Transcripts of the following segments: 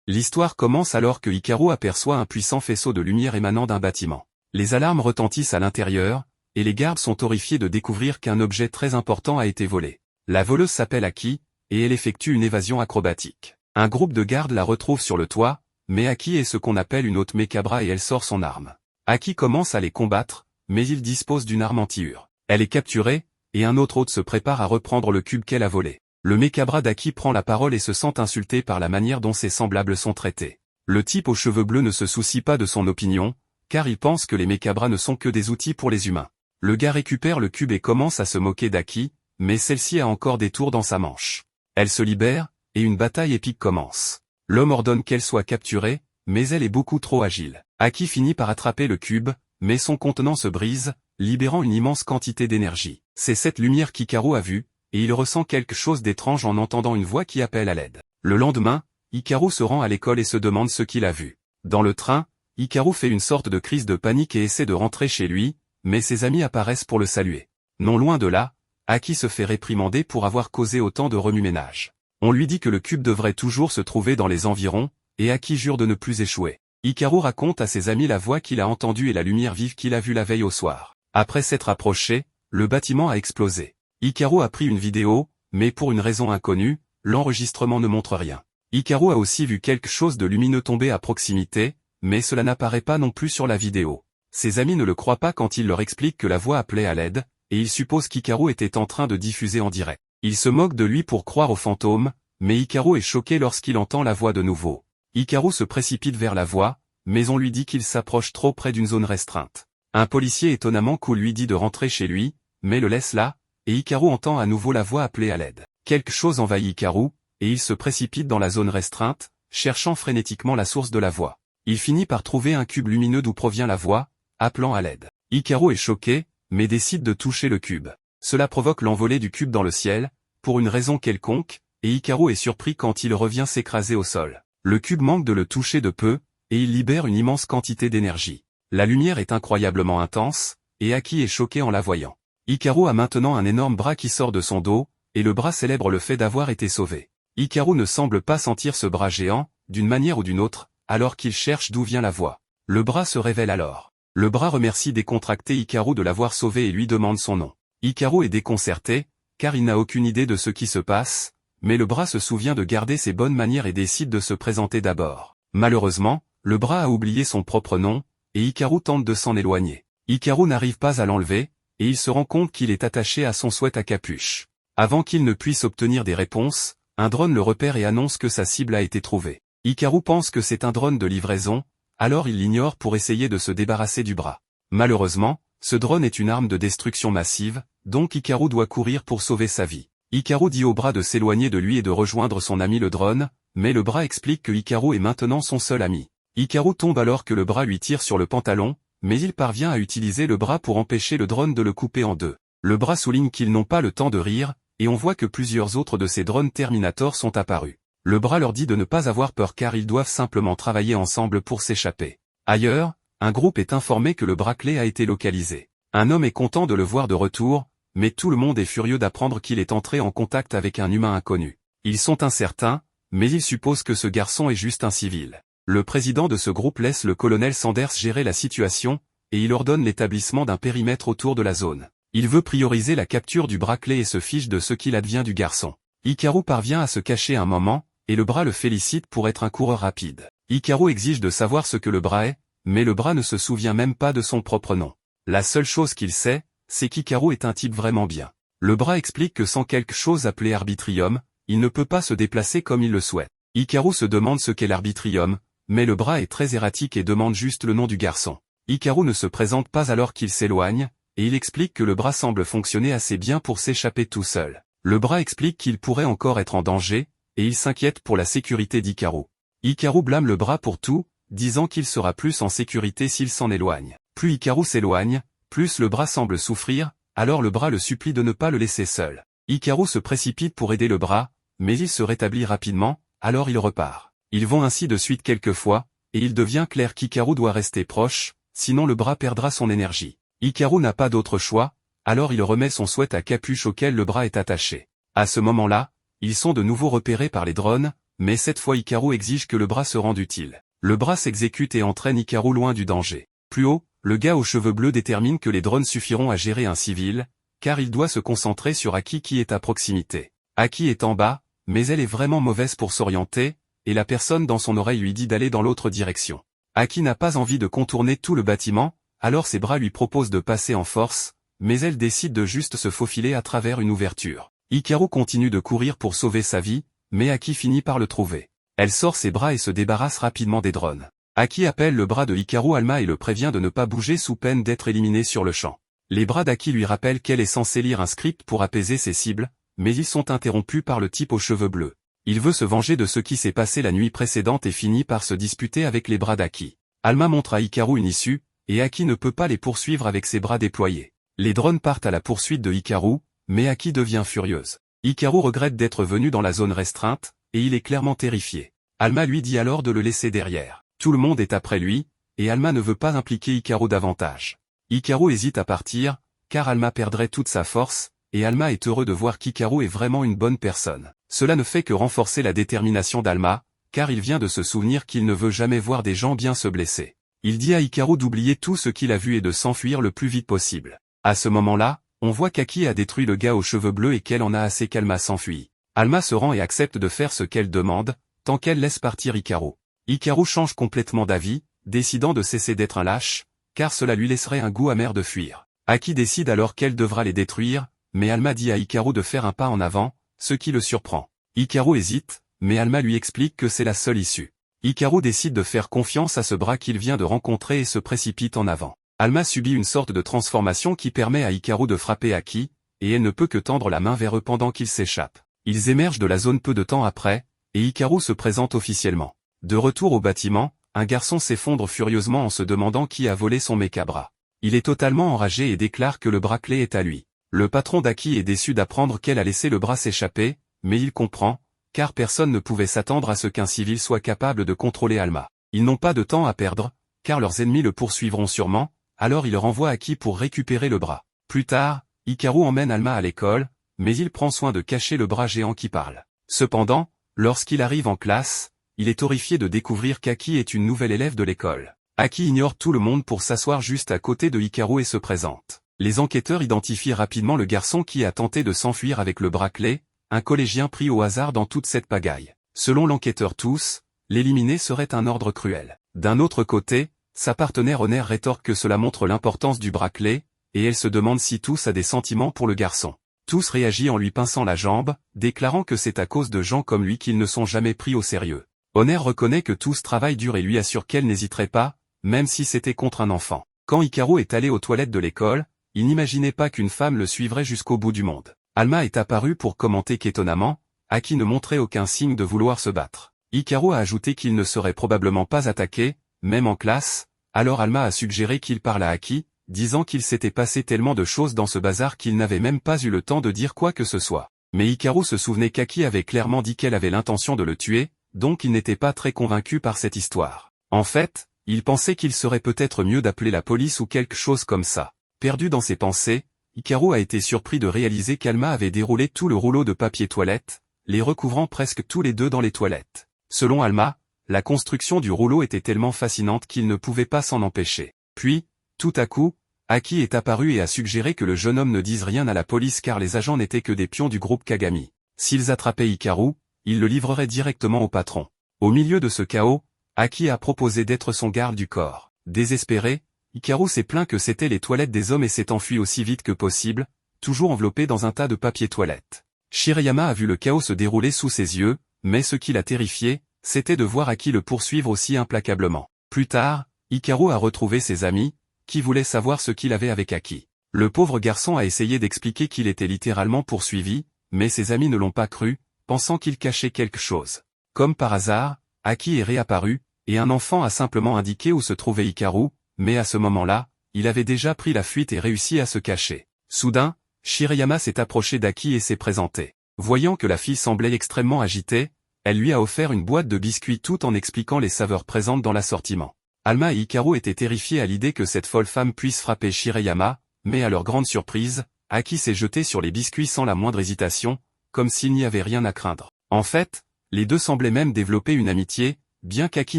L'histoire commence alors que Hikaru aperçoit un puissant faisceau de lumière émanant d'un bâtiment. Les alarmes retentissent à l'intérieur, et les gardes sont horrifiés de découvrir qu'un objet très important a été volé. La voleuse s'appelle Aki, et elle effectue une évasion acrobatique. Un groupe de gardes la retrouve sur le toit, mais Aki est ce qu'on appelle une haute Mekabra et elle sort son arme. Aki commence à les combattre, mais il dispose d'une arme anti-ur. Elle est capturée, et un autre hôte se prépare à reprendre le cube qu'elle a volé. Le Mekabra d'Aki prend la parole et se sent insulté par la manière dont ses semblables sont traités. Le type aux cheveux bleus ne se soucie pas de son opinion, car il pense que les Mekabras ne sont que des outils pour les humains. Le gars récupère le cube et commence à se moquer d'Aki, mais celle-ci a encore des tours dans sa manche. Elle se libère, et une bataille épique commence. L'homme ordonne qu'elle soit capturée, mais elle est beaucoup trop agile. Aki finit par attraper le cube, mais son contenant se brise, libérant une immense quantité d'énergie. C'est cette lumière qu'Hikaru a vue, et il ressent quelque chose d'étrange en entendant une voix qui appelle à l'aide. Le lendemain, Hikaru se rend à l'école et se demande ce qu'il a vu. Dans le train, Hikaru fait une sorte de crise de panique et essaie de rentrer chez lui, mais ses amis apparaissent pour le saluer. Non loin de là, Aki se fait réprimander pour avoir causé autant de remue-ménage. On lui dit que le cube devrait toujours se trouver dans les environs, et Aki jure de ne plus échouer. Hikaru raconte à ses amis la voix qu'il a entendue et la lumière vive qu'il a vue la veille au soir. Après s'être approché, le bâtiment a explosé. Hikaru a pris une vidéo, mais pour une raison inconnue, l'enregistrement ne montre rien. Hikaru a aussi vu quelque chose de lumineux tomber à proximité, mais cela n'apparaît pas non plus sur la vidéo. Ses amis ne le croient pas quand il leur explique que la voix appelait à l'aide, et ils supposent qu'Hikaru était en train de diffuser en direct. Ils se moquent de lui pour croire aux fantômes, mais Hikaru est choqué lorsqu'il entend la voix de nouveau. Hikaru se précipite vers la voix, mais on lui dit qu'il s'approche trop près d'une zone restreinte. Un policier étonnamment cool lui dit de rentrer chez lui, mais le laisse là, et Hikaru entend à nouveau la voix appeler à l'aide. Quelque chose envahit Hikaru, et il se précipite dans la zone restreinte, cherchant frénétiquement la source de la voix. Il finit par trouver un cube lumineux d'où provient la voix, appelant à l'aide. Hikaru est choqué, mais décide de toucher le cube. Cela provoque l'envolée du cube dans le ciel, pour une raison quelconque, et Hikaru est surpris quand il revient s'écraser au sol. Le cube manque de le toucher de peu, et il libère une immense quantité d'énergie. La lumière est incroyablement intense, et Aki est choqué en la voyant. Hikaru a maintenant un énorme bras qui sort de son dos, et le bras célèbre le fait d'avoir été sauvé. Hikaru ne semble pas sentir ce bras géant, d'une manière ou d'une autre, alors qu'il cherche d'où vient la voix. Le bras se révèle alors. Le bras remercie décontracté Hikaru de l'avoir sauvé et lui demande son nom. Hikaru est déconcerté, car il n'a aucune idée de ce qui se passe, mais le bras se souvient de garder ses bonnes manières et décide de se présenter d'abord. Malheureusement, le bras a oublié son propre nom, et Hikaru tente de s'en éloigner. Hikaru n'arrive pas à l'enlever, et il se rend compte qu'il est attaché à son sweat à capuche. Avant qu'il ne puisse obtenir des réponses, un drone le repère et annonce que sa cible a été trouvée. Hikaru pense que c'est un drone de livraison, alors il l'ignore pour essayer de se débarrasser du bras. Malheureusement, ce drone est une arme de destruction massive, donc Hikaru doit courir pour sauver sa vie. Hikaru dit au bras de s'éloigner de lui et de rejoindre son ami le drone, mais le bras explique que Hikaru est maintenant son seul ami. Hikaru tombe alors que le bras lui tire sur le pantalon, mais il parvient à utiliser le bras pour empêcher le drone de le couper en deux. Le bras souligne qu'ils n'ont pas le temps de rire, et on voit que plusieurs autres de ces drones Terminator sont apparus. Le bras leur dit de ne pas avoir peur car ils doivent simplement travailler ensemble pour s'échapper. Ailleurs, un groupe est informé que le bras clé a été localisé. Un homme est content de le voir de retour, mais tout le monde est furieux d'apprendre qu'il est entré en contact avec un humain inconnu. Ils sont incertains, mais ils supposent que ce garçon est juste un civil. Le président de ce groupe laisse le colonel Sanders gérer la situation, et il ordonne l'établissement d'un périmètre autour de la zone. Il veut prioriser la capture du bras clé et se fiche de ce qu'il advient du garçon. Hikaru parvient à se cacher un moment, et le bras le félicite pour être un coureur rapide. Hikaru exige de savoir ce que le bras est, mais le bras ne se souvient même pas de son propre nom. La seule chose qu'il sait, c'est qu'Hikaru est un type vraiment bien. Le bras explique que sans quelque chose appelé arbitrium, il ne peut pas se déplacer comme il le souhaite. Hikaru se demande ce qu'est l'arbitrium, mais le bras est très erratique et demande juste le nom du garçon. Hikaru ne se présente pas alors qu'il s'éloigne, et il explique que le bras semble fonctionner assez bien pour s'échapper tout seul. Le bras explique qu'il pourrait encore être en danger, et il s'inquiète pour la sécurité d'Hikaru. Hikaru blâme le bras pour tout, disant qu'il sera plus en sécurité s'il s'en éloigne. Plus Hikaru s'éloigne, plus le bras semble souffrir, alors le bras le supplie de ne pas le laisser seul. Hikaru se précipite pour aider le bras, mais il se rétablit rapidement, alors il repart. Ils vont ainsi de suite quelques fois, et il devient clair qu'Hikaru doit rester proche, sinon le bras perdra son énergie. Hikaru n'a pas d'autre choix, alors il remet son sweat à capuche auquel le bras est attaché. À ce moment-là, ils sont de nouveau repérés par les drones, mais cette fois Hikaru exige que le bras se rende utile. Le bras s'exécute et entraîne Hikaru loin du danger. Plus haut, le gars aux cheveux bleus détermine que les drones suffiront à gérer un civil, car il doit se concentrer sur Aki qui est à proximité. Aki est en bas, mais elle est vraiment mauvaise pour s'orienter, et la personne dans son oreille lui dit d'aller dans l'autre direction. Aki n'a pas envie de contourner tout le bâtiment, alors ses bras lui proposent de passer en force, mais elle décide de juste se faufiler à travers une ouverture. Hikaru continue de courir pour sauver sa vie, mais Aki finit par le trouver. Elle sort ses bras et se débarrasse rapidement des drones. Aki appelle le bras de Hikaru Alma et le prévient de ne pas bouger sous peine d'être éliminé sur le champ. Les bras d'Aki lui rappellent qu'elle est censée lire un script pour apaiser ses cibles, mais ils sont interrompus par le type aux cheveux bleus. Il veut se venger de ce qui s'est passé la nuit précédente et finit par se disputer avec les bras d'Aki. Alma montre à Hikaru une issue, et Aki ne peut pas les poursuivre avec ses bras déployés. Les drones partent à la poursuite de Hikaru, mais Aki devient furieuse. Hikaru regrette d'être venu dans la zone restreinte, et il est clairement terrifié. Alma lui dit alors de le laisser derrière. Tout le monde est après lui, et Alma ne veut pas impliquer Hikaru davantage. Hikaru hésite à partir, car Alma perdrait toute sa force, et Alma est heureux de voir qu'Hikaru est vraiment une bonne personne. Cela ne fait que renforcer la détermination d'Alma, car il vient de se souvenir qu'il ne veut jamais voir des gens bien se blesser. Il dit à Hikaru d'oublier tout ce qu'il a vu et de s'enfuir le plus vite possible. À ce moment-là, on voit qu'Aki a détruit le gars aux cheveux bleus et qu'elle en a assez qu'Alma s'enfuit. Alma se rend et accepte de faire ce qu'elle demande, tant qu'elle laisse partir Hikaru. Hikaru change complètement d'avis, décidant de cesser d'être un lâche, car cela lui laisserait un goût amer de fuir. Aki décide alors qu'elle devra les détruire, mais Alma dit à Hikaru de faire un pas en avant, ce qui le surprend. Hikaru hésite, mais Alma lui explique que c'est la seule issue. Hikaru décide de faire confiance à ce bras qu'il vient de rencontrer et se précipite en avant. Alma subit une sorte de transformation qui permet à Hikaru de frapper Aki, et elle ne peut que tendre la main vers eux pendant qu'ils s'échappent. Ils émergent de la zone peu de temps après, et Hikaru se présente officiellement. De retour au bâtiment, un garçon s'effondre furieusement en se demandant qui a volé son méca-bras. Il est totalement enragé et déclare que le bras-clé est à lui. Le patron d'Aki est déçu d'apprendre qu'elle a laissé le bras s'échapper, mais il comprend, car personne ne pouvait s'attendre à ce qu'un civil soit capable de contrôler Alma. Ils n'ont pas de temps à perdre, car leurs ennemis le poursuivront sûrement, alors il renvoie Aki pour récupérer le bras. Plus tard, Hikaru emmène Alma à l'école, mais il prend soin de cacher le bras géant qui parle. Cependant, lorsqu'il arrive en classe, il est horrifié de découvrir qu'Aki est une nouvelle élève de l'école. Aki ignore tout le monde pour s'asseoir juste à côté de Hikaru et se présente. Les enquêteurs identifient rapidement le garçon qui a tenté de s'enfuir avec le bras-clé, un collégien pris au hasard dans toute cette pagaille. Selon l'enquêteur tous, l'éliminer serait un ordre cruel. D'un autre côté, sa partenaire Honor rétorque que cela montre l'importance du bras-clé, et elle se demande si Tous a des sentiments pour le garçon. Tous réagit en lui pinçant la jambe, déclarant que c'est à cause de gens comme lui qu'ils ne sont jamais pris au sérieux. Honor reconnaît que Tous travaille dur et lui assure qu'elle n'hésiterait pas, même si c'était contre un enfant. Quand Hikaru est allé aux toilettes de l'école, il n'imaginait pas qu'une femme le suivrait jusqu'au bout du monde. Alma est apparue pour commenter qu'étonnamment, Aki ne montrait aucun signe de vouloir se battre. Hikaru a ajouté qu'il ne serait probablement pas attaqué, même en classe, alors Alma a suggéré qu'il parle à Aki, disant qu'il s'était passé tellement de choses dans ce bazar qu'il n'avait même pas eu le temps de dire quoi que ce soit. Mais Hikaru se souvenait qu'Aki avait clairement dit qu'elle avait l'intention de le tuer, donc il n'était pas très convaincu par cette histoire. En fait, il pensait qu'il serait peut-être mieux d'appeler la police ou quelque chose comme ça. Perdu dans ses pensées, Hikaru a été surpris de réaliser qu'Alma avait déroulé tout le rouleau de papier toilette, les recouvrant presque tous les deux dans les toilettes. Selon Alma, la construction du rouleau était tellement fascinante qu'il ne pouvait pas s'en empêcher. Puis, tout à coup, Aki est apparu et a suggéré que le jeune homme ne dise rien à la police car les agents n'étaient que des pions du groupe Kagami. S'ils attrapaient Hikaru, ils le livreraient directement au patron. Au milieu de ce chaos, Aki a proposé d'être son garde du corps. Désespéré, Hikaru s'est plaint que c'était les toilettes des hommes et s'est enfui aussi vite que possible, toujours enveloppé dans un tas de papier toilette. Shirayama a vu le chaos se dérouler sous ses yeux, mais ce qui l'a terrifié, c'était de voir Aki le poursuivre aussi implacablement. Plus tard, Hikaru a retrouvé ses amis, qui voulaient savoir ce qu'il avait avec Aki. Le pauvre garçon a essayé d'expliquer qu'il était littéralement poursuivi, mais ses amis ne l'ont pas cru, pensant qu'il cachait quelque chose. Comme par hasard, Aki est réapparu, et un enfant a simplement indiqué où se trouvait Hikaru, mais à ce moment-là, il avait déjà pris la fuite et réussi à se cacher. Soudain, Shirayama s'est approché d'Aki et s'est présenté. Voyant que la fille semblait extrêmement agitée, elle lui a offert une boîte de biscuits tout en expliquant les saveurs présentes dans l'assortiment. Alma et Hikaru étaient terrifiés à l'idée que cette folle femme puisse frapper Shirayama, mais à leur grande surprise, Aki s'est jeté sur les biscuits sans la moindre hésitation, comme s'il n'y avait rien à craindre. En fait, Les deux semblaient même développer une amitié, bien qu'Aki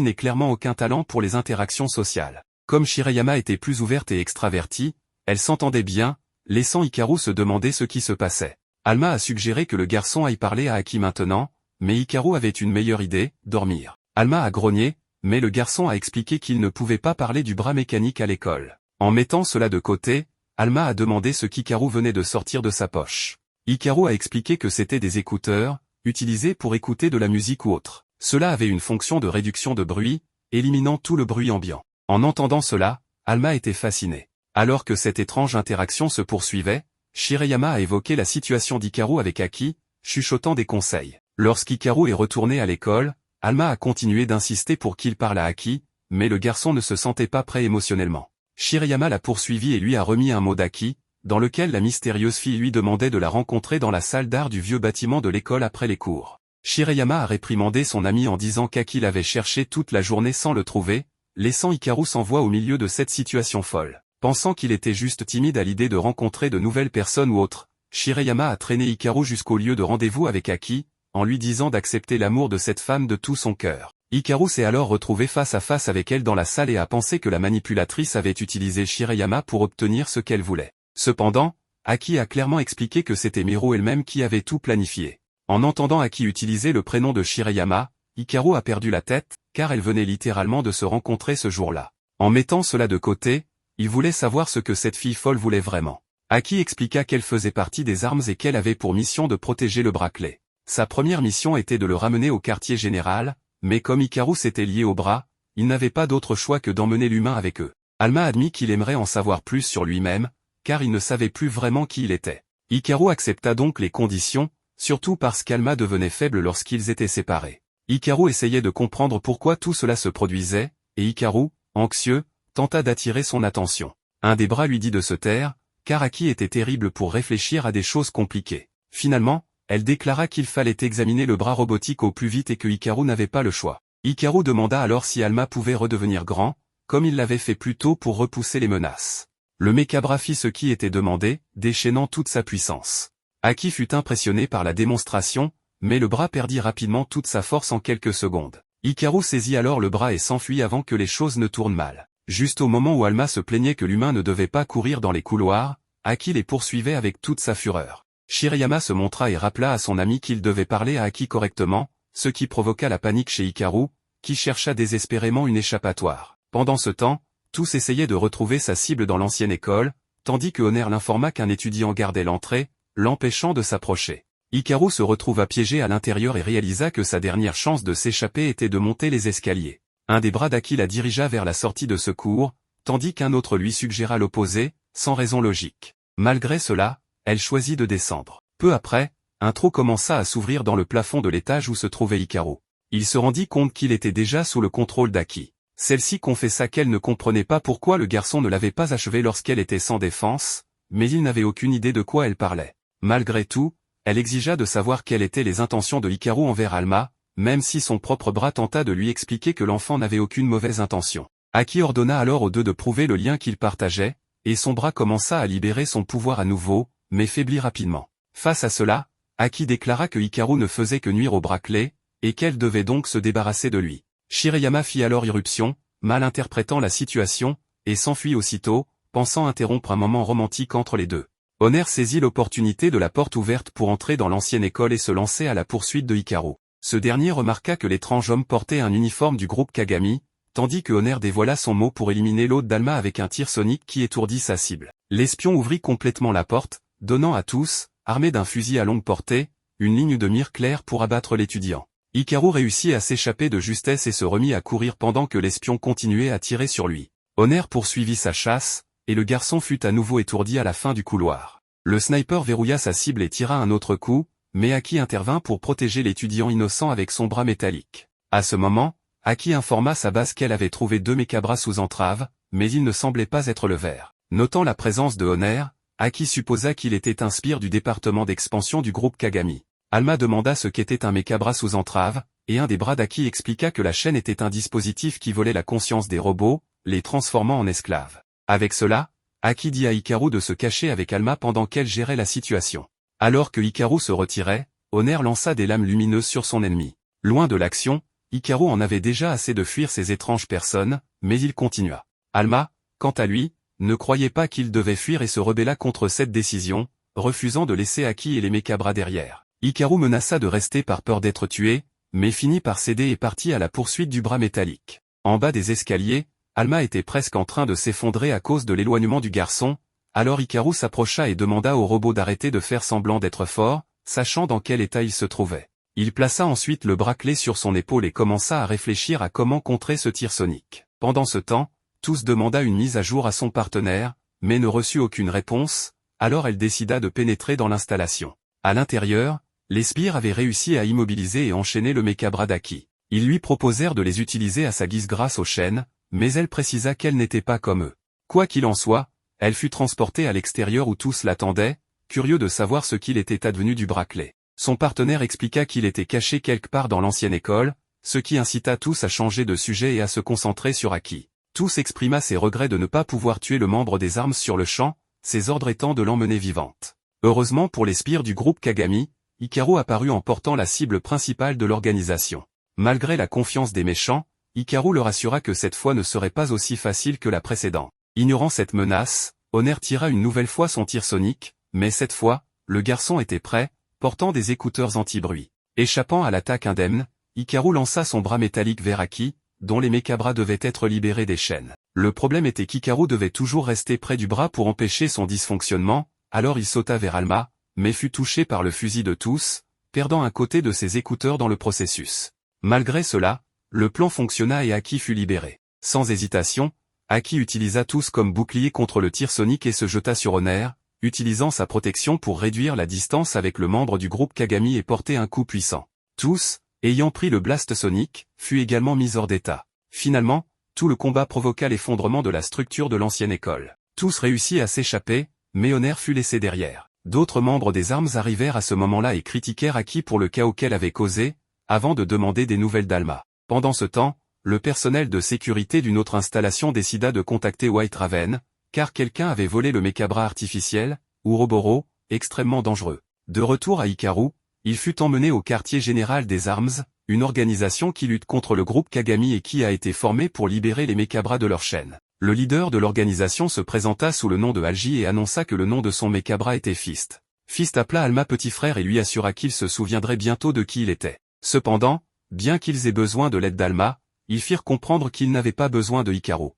n'ait clairement aucun talent pour les interactions sociales. Comme Shirayama était plus ouverte et extravertie, elle s'entendait bien, laissant Hikaru se demander ce qui se passait. Alma a suggéré que le garçon aille parler à Aki maintenant, mais Hikaru avait une meilleure idée, dormir. Alma a grogné, mais le garçon a expliqué qu'il ne pouvait pas parler du bras mécanique à l'école. En mettant cela de côté, Alma a demandé ce qu'Hikaru venait de sortir de sa poche. Hikaru a expliqué que c'était des écouteurs, utilisés pour écouter de la musique ou autre. Cela avait une fonction de réduction de bruit, éliminant tout le bruit ambiant. En entendant cela, Alma était fascinée. Alors que cette étrange interaction se poursuivait, Shirayama a évoqué la situation d'Hikaru avec Aki, chuchotant des conseils. Lorsqu'Hikaru est retourné à l'école, Alma a continué d'insister pour qu'il parle à Aki, mais le garçon ne se sentait pas prêt émotionnellement. Shirayama l'a poursuivi et lui a remis un mot d'Aki, dans lequel la mystérieuse fille lui demandait de la rencontrer dans la salle d'art du vieux bâtiment de l'école après les cours. Shirayama a réprimandé son ami en disant qu'Aki l'avait cherché toute la journée sans le trouver, laissant Hikaru sans voix au milieu de cette situation folle. Pensant qu'il était juste timide à l'idée de rencontrer de nouvelles personnes ou autres, Shirayama a traîné Hikaru jusqu'au lieu de rendez-vous avec Aki, en lui disant d'accepter l'amour de cette femme de tout son cœur. Hikaru s'est alors retrouvé face à face avec elle dans la salle et a pensé que la manipulatrice avait utilisé Shirayama pour obtenir ce qu'elle voulait. Cependant, Aki a clairement expliqué que c'était Miru elle-même qui avait tout planifié. En entendant Aki utiliser le prénom de Shirayama, Hikaru a perdu la tête, car elle venait littéralement de se rencontrer ce jour-là. En mettant cela de côté, il voulait savoir ce que cette fille folle voulait vraiment. Aki expliqua qu'elle faisait partie des armes et qu'elle avait pour mission de protéger le bracelet. Sa première mission était de le ramener au quartier général, mais comme Hikaru s'était lié au bras, il n'avait pas d'autre choix que d'emmener l'humain avec eux. Alma admit qu'il aimerait en savoir plus sur lui-même, car il ne savait plus vraiment qui il était. Hikaru accepta donc les conditions, surtout parce qu'Alma devenait faible lorsqu'ils étaient séparés. Hikaru essayait de comprendre pourquoi tout cela se produisait, et Hikaru, anxieux, tenta d'attirer son attention. Un des bras lui dit de se taire, car Aki était terrible pour réfléchir à des choses compliquées. Finalement, elle déclara qu'il fallait examiner le bras robotique au plus vite et que Hikaru n'avait pas le choix. Hikaru demanda alors si Alma pouvait redevenir grand, comme il l'avait fait plus tôt pour repousser les menaces. Le mécabra fit ce qui était demandé, déchaînant toute sa puissance. Aki fut impressionné par la démonstration, mais le bras perdit rapidement toute sa force en quelques secondes. Hikaru saisit alors le bras et s'enfuit avant que les choses ne tournent mal. Juste au moment où Alma se plaignait que l'humain ne devait pas courir dans les couloirs, Aki les poursuivait avec toute sa fureur. Shirayama se montra et rappela à son ami qu'il devait parler à Aki correctement, ce qui provoqua la panique chez Hikaru, qui chercha désespérément une échappatoire. Pendant ce temps, tous essayaient de retrouver sa cible dans l'ancienne école, tandis que Honor l'informa qu'un étudiant gardait l'entrée, l'empêchant de s'approcher. Hikaru se retrouva piégé à l'intérieur et réalisa que sa dernière chance de s'échapper était de monter les escaliers. Un des bras d'Aki la dirigea vers la sortie de secours, tandis qu'un autre lui suggéra l'opposé, sans raison logique. Malgré cela, elle choisit de descendre. Peu après, un trou commença à s'ouvrir dans le plafond de l'étage où se trouvait Hikaru. Il se rendit compte qu'il était déjà sous le contrôle d'Aki. Celle-ci confessa qu'elle ne comprenait pas pourquoi le garçon ne l'avait pas achevée lorsqu'elle était sans défense, mais il n'avait aucune idée de quoi elle parlait. Malgré tout, elle exigea de savoir quelles étaient les intentions de Hikaru envers Alma, même si son propre bras tenta de lui expliquer que l'enfant n'avait aucune mauvaise intention. Aki ordonna alors aux deux de prouver le lien qu'ils partageaient, et son bras commença à libérer son pouvoir à nouveau, mais faiblit rapidement. Face à cela, Aki déclara que Hikaru ne faisait que nuire au bracelet, et qu'elle devait donc se débarrasser de lui. Shirayama fit alors irruption, mal interprétant la situation, et s'enfuit aussitôt, pensant interrompre un moment romantique entre les deux. Honor saisit l'opportunité de la porte ouverte pour entrer dans l'ancienne école et se lancer à la poursuite de Hikaru. Ce dernier remarqua que l'étrange homme portait un uniforme du groupe Kagami, tandis que Honor dévoila son mot pour éliminer l'hôte d'Alma avec un tir sonique qui étourdit sa cible. L'espion ouvrit complètement la porte, donnant à tous, armés d'un fusil à longue portée, une ligne de mire claire pour abattre l'étudiant. Hikaru réussit à s'échapper de justesse et se remit à courir pendant que l'espion continuait à tirer sur lui. Honor poursuivit sa chasse, et le garçon fut à nouveau étourdi à la fin du couloir. Le sniper verrouilla sa cible et tira un autre coup, mais Aki intervint pour protéger l'étudiant innocent avec son bras métallique. À ce moment, Aki informa sa base qu'elle avait trouvé 2 mécabras sous entrave, mais il ne semblait pas être le vert. Notant la présence de Honor, Aki supposa qu'il était un sbire du département d'expansion du groupe Kagami. Alma demanda ce qu'était un mécabras sous entrave, et un des bras d'Aki expliqua que la chaîne était un dispositif qui volait la conscience des robots, les transformant en esclaves. Avec cela, Aki dit à Hikaru de se cacher avec Alma pendant qu'elle gérait la situation. Alors que Hikaru se retirait, Honor lança des lames lumineuses sur son ennemi. Loin de l'action, Hikaru en avait déjà assez de fuir ces étranges personnes, mais il continua. Alma, quant à lui, ne croyait pas qu'il devait fuir et se rebella contre cette décision, refusant de laisser Aki et les Mekabra derrière. Hikaru menaça de rester par peur d'être tué, mais finit par céder et partit à la poursuite du bras métallique. En bas des escaliers, Alma était presque en train de s'effondrer à cause de l'éloignement du garçon, alors Hikaru s'approcha et demanda au robot d'arrêter de faire semblant d'être fort, sachant dans quel état il se trouvait. Il plaça ensuite le bracelet sur son épaule et commença à réfléchir à comment contrer ce tir sonique. Pendant ce temps, Tous demanda une mise à jour à son partenaire, mais ne reçut aucune réponse, alors elle décida de pénétrer dans l'installation. À l'intérieur, les sbires avaient réussi à immobiliser et enchaîner le Mekabra d'Aki. Ils lui proposèrent de les utiliser à sa guise grâce aux chaînes, mais elle précisa qu'elle n'était pas comme eux. Quoi qu'il en soit, elle fut transportée à l'extérieur où Tous l'attendaient, curieux de savoir ce qu'il était advenu du bracelet. Son partenaire expliqua qu'il était caché quelque part dans l'ancienne école, ce qui incita Tous à changer de sujet et à se concentrer sur Aki. Tous exprima ses regrets de ne pas pouvoir tuer le membre des armes sur le champ, ses ordres étant de l'emmener vivante. Heureusement pour les sbires du groupe Kagami, Hikaru apparut en portant la cible principale de l'organisation. Malgré la confiance des méchants, Hikaru leur assura que cette fois ne serait pas aussi facile que la précédente. Ignorant cette menace, Honor tira une nouvelle fois son tir sonique, mais cette fois, le garçon était prêt, portant des écouteurs anti-bruit. Échappant à l'attaque indemne, Hikaru lança son bras métallique vers Aki, dont les Mekabra devaient être libérés des chaînes. Le problème était qu'Hikaru devait toujours rester près du bras pour empêcher son dysfonctionnement, alors il sauta vers Alma, mais fut touché par le fusil de Tous, perdant un côté de ses écouteurs dans le processus. Malgré cela, le plan fonctionna et Aki fut libéré. Sans hésitation, Aki utilisa Tous comme bouclier contre le tir sonique et se jeta sur Honor, utilisant sa protection pour réduire la distance avec le membre du groupe Kagami et porter un coup puissant. Tous, ayant pris le blast sonique, fut également mis hors d'état. Finalement, tout le combat provoqua l'effondrement de la structure de l'ancienne école. Tous réussit à s'échapper, mais Honor fut laissé derrière. D'autres membres des armes arrivèrent à ce moment-là et critiquèrent Aki pour le chaos qu'elle avait causé, avant de demander des nouvelles d'Alma. Pendant ce temps, le personnel de sécurité d'une autre installation décida de contacter White Raven, car quelqu'un avait volé le Mekabra artificiel, Ouroboros, extrêmement dangereux. De retour à Hikaru, il fut emmené au quartier général des Arms, une organisation qui lutte contre le groupe Kagami et qui a été formée pour libérer les Mekabra de leur chaîne. Le leader de l'organisation se présenta sous le nom de Alji et annonça que le nom de son Mekabra était Fist. Fist appela Alma petit frère et lui assura qu'il se souviendrait bientôt de qui il était. Cependant, bien qu'ils aient besoin de l'aide d'Alma, ils firent comprendre qu'ils n'avaient pas besoin de Hikaru.